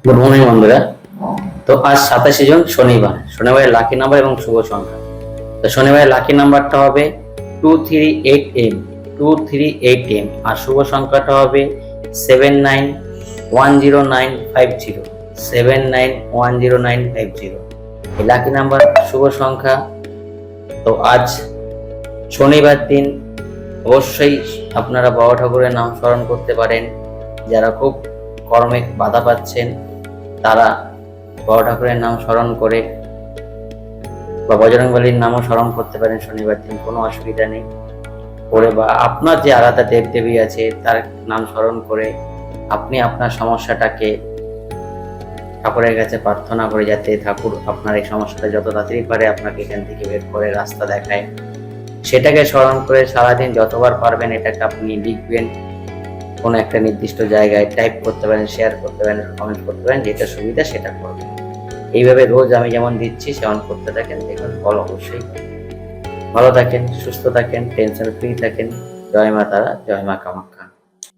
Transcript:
Good morning বন্ধুরা। তো আজ 27 জুন শনিবার। শনিবারের লাকি নাম্বার এবং শুভ সংখ্যা। তো শনিবারের লাকি নাম্বারটা হবে 238M 238M আর শুভ সংখ্যাটা হবে 79109507910950। এই লাকি নাম্বার শুভ সংখ্যা। তো আজ শনিবার দিন অবশ্যই আপনারা বাবা ঠাকুরের নাম স্মরণ করতে পারেন। যারা খুব কর্মে বাধা পাচ্ছেন তারা বাবা ঠাকুরের নাম স্মরণ করে বা বজরংবলীর নামও স্মরণ করতে পারেন শনিবার দিন, কোনো অসুবিধা নেই। করে বা আপনার যে আলাদা দেব দেবী আছে তার নাম স্মরণ করে আপনি আপনার সমস্যাটাকে ঠাকুরের কাছে প্রার্থনা করে যাতে ঠাকুর আপনার এই সমস্যাটা যত তাড়াতাড়ি পারে আপনাকে এখান থেকে বের করে রাস্তা দেখায়, সেটাকে স্মরণ করে সারাদিন যতবার পারবেন এটাকে আপনি লিখবেন, কোনো একটা নির্দিষ্ট জায়গায় টাইপ করতে পারেন, শেয়ার করতে পারেন, কমেন্ট করতে পারেন, যেটা সুবিধা সেটা করবেন। এইভাবে রোজ আমি যেমন দিচ্ছি সেমন করতে থাকেন, দেখুন ফল অবশ্যই। ভালো থাকেন, সুস্থ থাকেন, টেনশন ফ্রি থাকেন। জয় মা তারা, জয় মা কামাখ্যা।